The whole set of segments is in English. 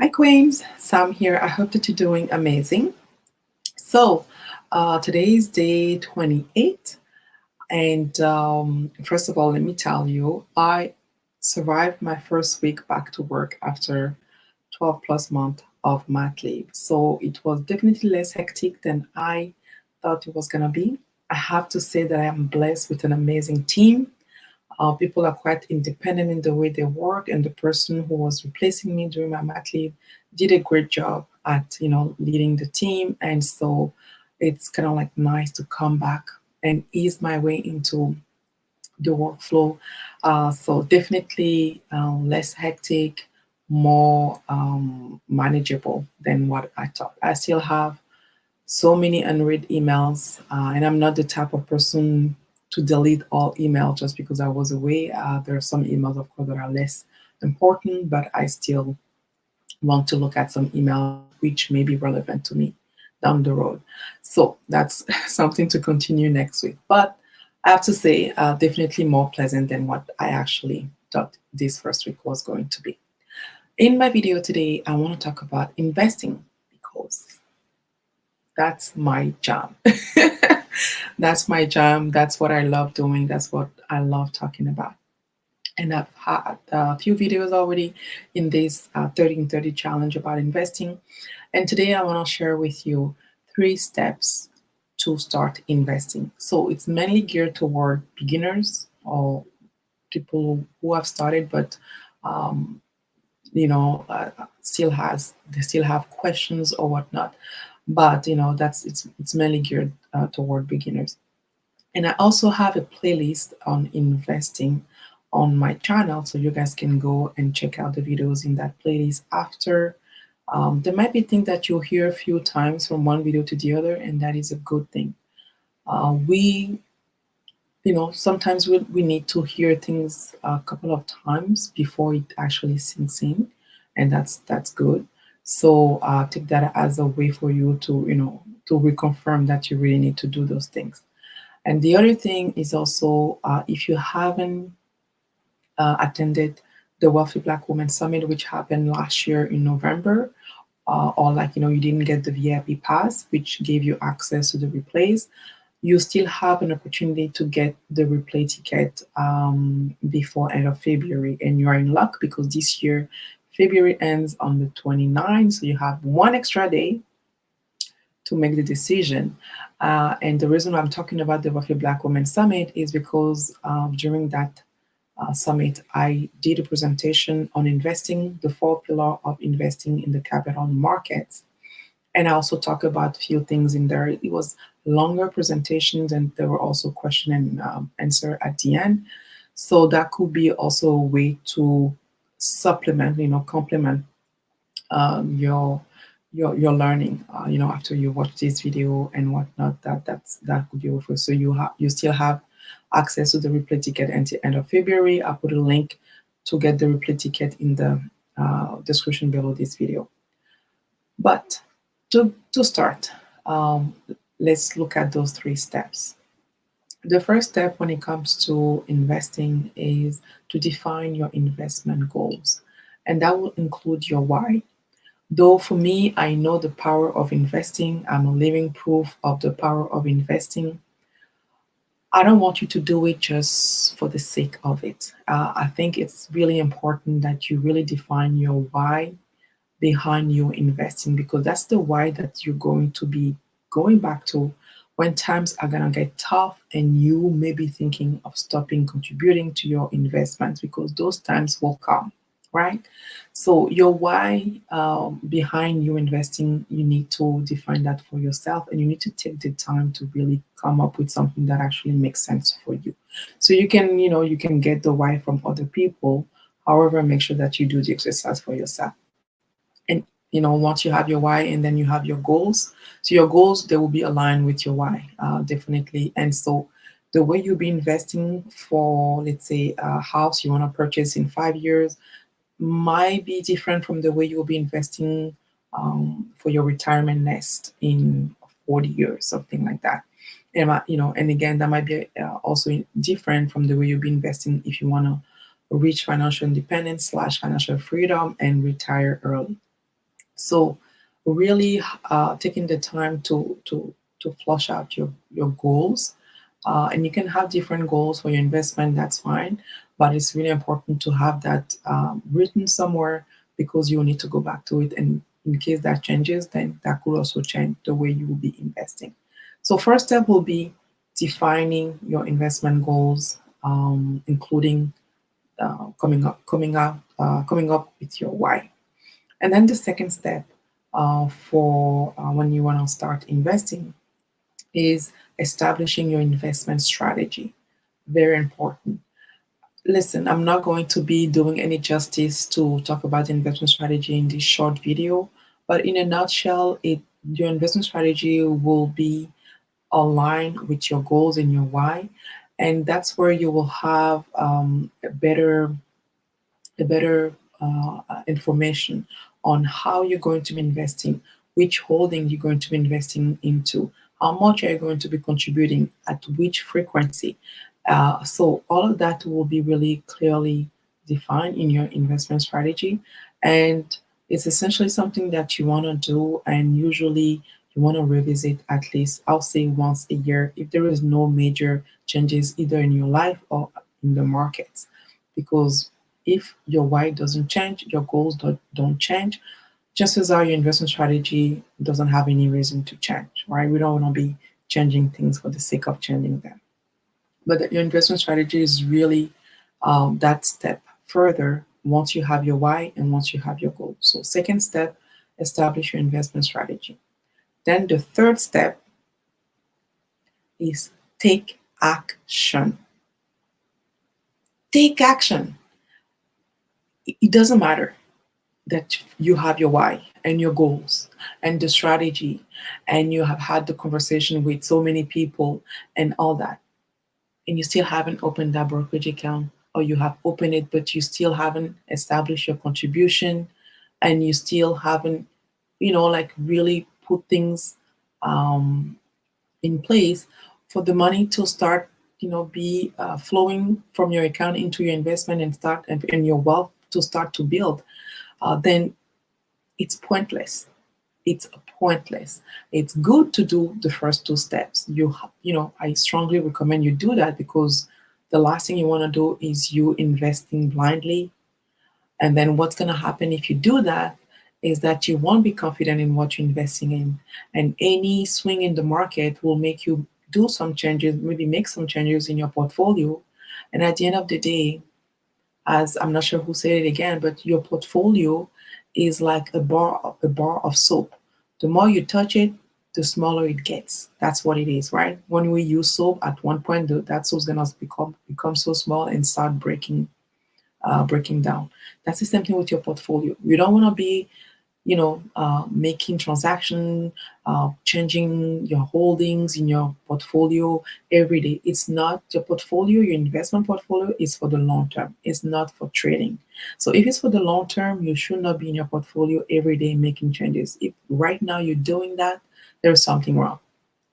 Hi, Queens. Sam here. I hope that you're doing amazing. So, today is day 28. And first of all, let me tell you, I survived my first week back to work after 12 plus months of mat leave. So, it was definitely less hectic than I thought it was going to be. I have to say that I am blessed with an amazing team. People are quite independent in the way they work, and the person who was replacing me during my mat leave did a great job at leading the team. And so it's kind of like nice to come back and ease my way into the workflow. So definitely less hectic, more manageable than what I thought. I still have so many unread emails, and I'm not the type of person to delete all email just because I was away. There are some emails, of course, that are less important, but I still want to look at some emails which may be relevant to me down the road. So that's something to continue next week. But I have to say, definitely more pleasant than what I actually thought this first week was going to be. In my video today, I want to talk about investing because that's my jam. That's my jam. That's what I love doing. That's what I love talking about. And I've had a few videos already in this 30 and 30 challenge about investing. And today I want to share with you 3 steps to start investing. So it's mainly geared toward beginners or people who have started, but um, they still have questions or whatnot. But that's it's mainly geared toward beginners. And I also have a playlist on investing on my channel, so you guys can go and check out the videos in that playlist after. There might be things that you'll hear a few times from one video to the other, and that is a good thing. We sometimes we need to hear things a couple of times before it actually sinks in, and that's good. So take that as a way for you to to reconfirm that you really need to do those things. And the other thing is also, if you haven't attended the Wealthy Black Women Summit, which happened last year in November, or like you didn't get the VIP pass, which gave you access to the replays, you still have an opportunity to get the replay ticket before end of February, and you are in luck because this year February ends on the 29th, so you have one extra day to make the decision. And the reason why I'm talking about the Wealthy Black Women Summit is because during that summit, I did a presentation on investing, the 4 pillar of investing in the capital markets. And I also talk about a few things in there. It was longer presentations, and there were also question and answer at the end. So that could be also a way to supplement, complement your learning. After you watch this video and whatnot, that could be over. So you still have access to the replay ticket until end of February. I'll put a link to get the replay ticket in the description below this video. But to start, let's look at those 3 steps. The first step when it comes to investing is to define your investment goals, and that will include your why. Though for me, I know the power of investing, I'm a living proof of the power of investing. I don't want you to do it just for the sake of it. I think it's really important that you really define your why behind you investing, because that's the why that you're going to be going back to when times are going to get tough and you may be thinking of stopping contributing to your investments, because those times will come, right? So your why behind you investing, you need to define that for yourself, and you need to take the time to really come up with something that actually makes sense for you. So you can get the why from other people. However, make sure that you do the exercise for yourself. And once you have your why and then you have your goals, so your goals, they will be aligned with your why, definitely. And so the way you'll be investing for, let's say, a house you want to purchase in 5 years might be different from the way you'll be investing for your retirement nest in 40 years, something like that. And again, that might be also different from the way you'll be investing if you want to reach financial independence / financial freedom and retire early. So really taking the time to flush out your goals, and you can have different goals for your investment. That's fine, but it's really important to have that written somewhere, because you will need to go back to it, and in case that changes, then that could also change the way you will be investing. So first step will be defining your investment goals, including coming up with your why. And then the second step for when you want to start investing is establishing your investment strategy. Very important. Listen, I'm not going to be doing any justice to talk about investment strategy in this short video, but in a nutshell, your investment strategy will be aligned with your goals and your why, and that's where you will have a better information on how you're going to be investing, which holding you're going to be investing into, how much are you going to be contributing, at which frequency. So all of that will be really clearly defined in your investment strategy, and it's essentially something that you want to do, and usually you want to revisit at least, I'll say, once a year if there is no major changes either in your life or in the markets, because if your why doesn't change, your goals don't change, chances are your investment strategy doesn't have any reason to change, right? We don't want to be changing things for the sake of changing them. But your investment strategy is really that step further once you have your why and once you have your goal. So, second step, establish your investment strategy. Then the third step is take action. Take action. It doesn't matter that you have your why and your goals and the strategy, and you have had the conversation with so many people and all that, and you still haven't opened that brokerage account, or you have opened it but you still haven't established your contribution, and you still haven't, like, really put things um, in place for the money to start, be flowing from your account into your investment and start, and your wealth to start to build, then it's pointless. It's pointless. It's good to do the first two steps. I strongly recommend you do that, because the last thing you want to do is you investing blindly. And then what's going to happen if you do that is that you won't be confident in what you're investing in. And any swing in the market will make you do some changes, maybe make some changes in your portfolio. And at the end of the day, as I'm not sure who said it again, but your portfolio is like a bar of soap. The more you touch it, the smaller it gets. That's what it is, right? When we use soap, at one point, that soap's gonna become so small and start breaking down. That's the same thing with your portfolio. You don't want to be, making transaction, changing your holdings in your portfolio every day. It's not your portfolio. Your investment portfolio is for the long term. It's not for trading. So if it's for the long term, you should not be in your portfolio every day making changes. If right now you're doing that, there's something wrong.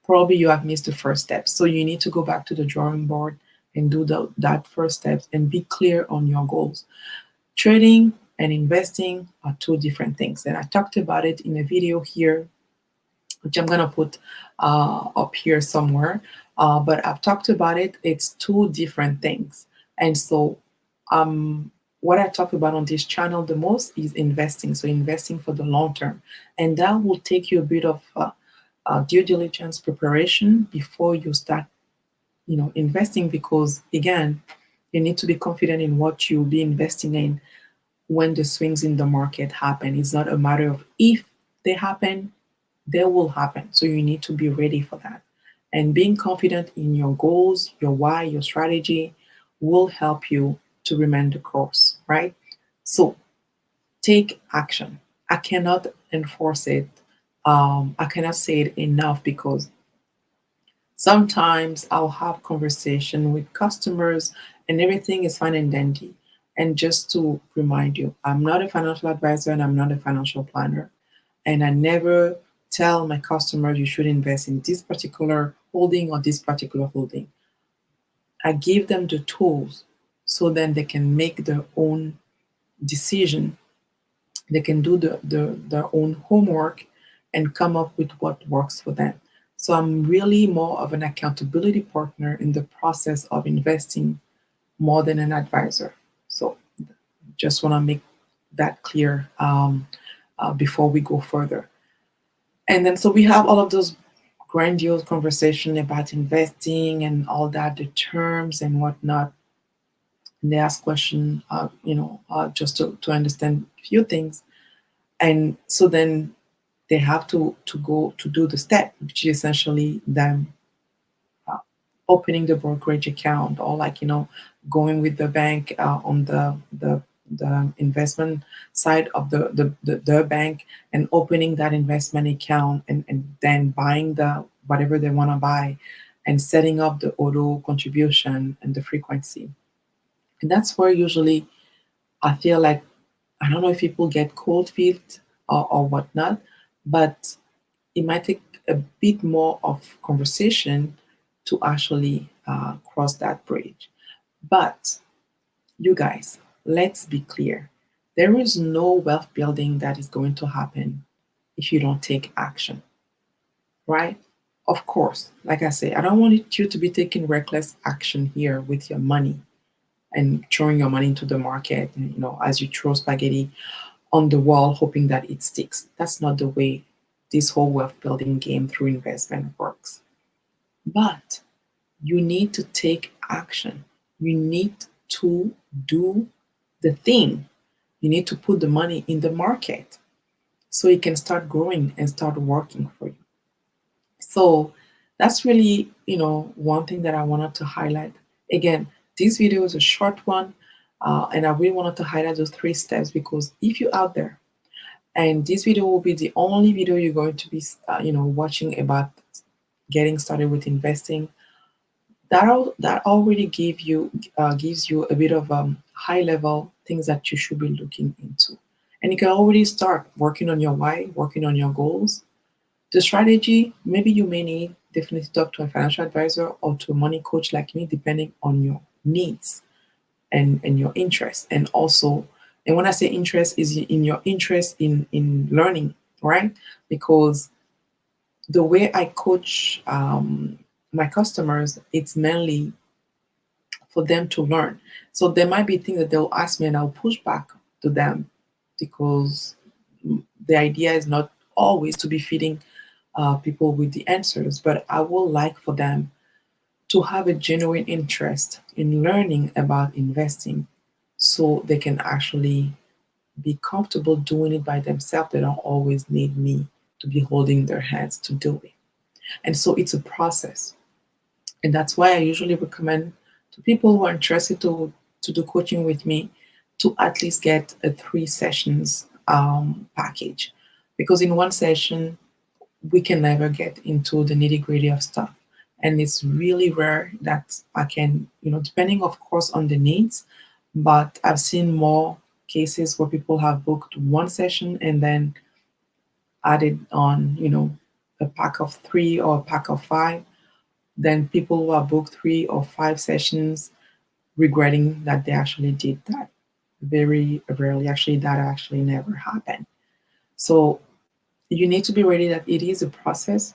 Probably you have missed the first step. So you need to go back to the drawing board and do that first steps and be clear on your goals. Trading and investing are two different things. And I talked about it in a video here, which I'm going to put up here somewhere. But I've talked about it. It's two different things. And so, what I talk about on this channel the most is investing. So, investing for the long term. And that will take you a bit of due diligence preparation before you start, investing, because again, you need to be confident in what you'll be investing in when the swings in the market happen. It's not a matter of if they happen, they will happen. So you need to be ready for that. And being confident in your goals, your why, your strategy will help you to remain the course, right? So take action. I cannot enforce it. I cannot say it enough, because sometimes I'll have conversation with customers and everything is fine and dandy. And just to remind you, I'm not a financial advisor and I'm not a financial planner. And I never tell my customers you should invest in this particular holding or this particular holding. I give them the tools so then they can make their own decision They can do their own homework and come up with what works for them. So I'm really more of an accountability partner in the process of investing more than an advisor. So just want to make that clear before we go further. And then so we have all of those grandiose conversation about investing and all that, the terms and whatnot. And they ask question, just to understand a few things. And so then they have to go to do the step, which is essentially them uh, opening the brokerage account, or like going with the bank on the investment side of the bank, and opening that investment account, and then buying the whatever they want to buy, and setting up the auto contribution and the frequency. And that's where usually I feel like, I don't know if people get cold feet or whatnot, but it might take a bit more of conversation to actually cross that bridge. But you guys, let's be clear. There is no wealth building that is going to happen if you don't take action, right? Of course, like I say, I don't want you to be taking reckless action here with your money and throwing your money into the market, as you throw spaghetti on the wall hoping that it sticks. That's not the way this whole wealth building game through investment works. But you need to take action. You need to do the thing. You need to put the money in the market so it can start growing and start working for you. So that's really, one thing that I wanted to highlight. Again, this video is a short one, and I really wanted to highlight those 3 steps, because if you're out there and this video will be the only video you're going to be watching about getting started with investing, that already gives you a bit of high level things that you should be looking into, and you can already start working on your why, working on your goals. The strategy, maybe you may need definitely talk to a financial advisor or to a money coach like me, depending on your needs and your interest. And also, and when I say interest, is in your interest in learning, right? Because the way I coach my customers, it's mainly for them to learn. So there might be things that they'll ask me and I'll push back to them, because the idea is not always to be feeding people with the answers, but I would like for them to have a genuine interest in learning about investing so they can actually be comfortable doing it by themselves. They don't always need me to be holding their hands to do it. And so it's a process. And that's why I usually recommend to people who are interested to do coaching with me to at least get a 3 sessions package. Because in one session, we can never get into the nitty gritty of stuff. And it's really rare that I can, depending, of course, on the needs, but I've seen more cases where people have booked 1 session and then added on, a pack of 3 or a pack of 5. Then people who have booked 3 or 5 sessions regretting that they actually did that. Very rarely, actually, that actually never happened. So you need to be ready that it is a process,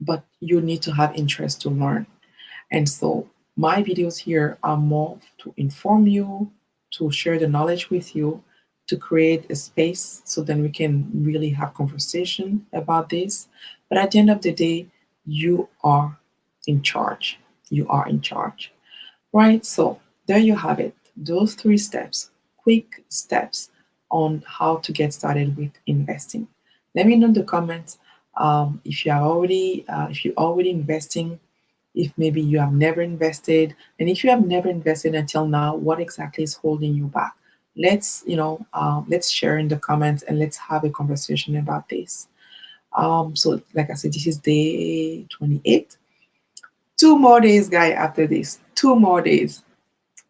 but you need to have interest to learn. And so my videos here are more to inform you, to share the knowledge with you, to create a space so then we can really have conversation about this. But at the end of the day, you are in charge. You are in charge. Right? So there you have it. Those 3 steps, quick steps on how to get started with investing. Let me know in the comments if you're already investing, if maybe you have never invested, and if you have never invested until now, what exactly is holding you back. Let's share in the comments and let's have a conversation about this. So like I said, this is day 28. 2 more days, guy, after this. 2 more days.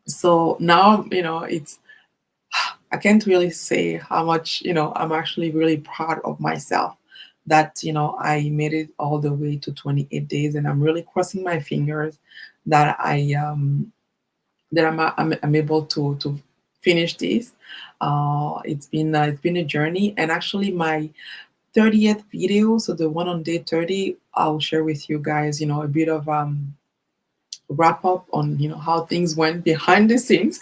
So now, it's, I can't really say how much, I'm actually really proud of myself that, I made it all the way to 28 days, and I'm really crossing my fingers that I'm able to finish this. It's been a journey, and actually my 30th video, so the one on day 30, I'll share with you guys, a bit of wrap up on how things went behind the scenes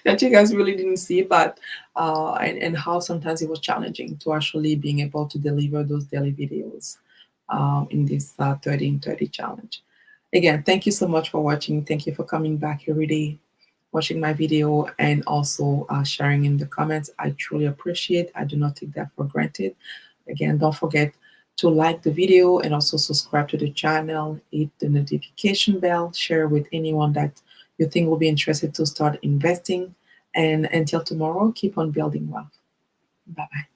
that you guys really didn't see, but and how sometimes it was challenging to actually being able to deliver those daily videos in this 30 and 30 challenge. Again, thank you so much for watching. Thank you for coming back every day, watching my video, and also sharing in the comments. I truly appreciate. I do not take that for granted. Again, don't forget to like the video and also subscribe to the channel, hit the notification bell, share with anyone that you think will be interested to start investing. And until tomorrow, keep on building wealth. Bye bye.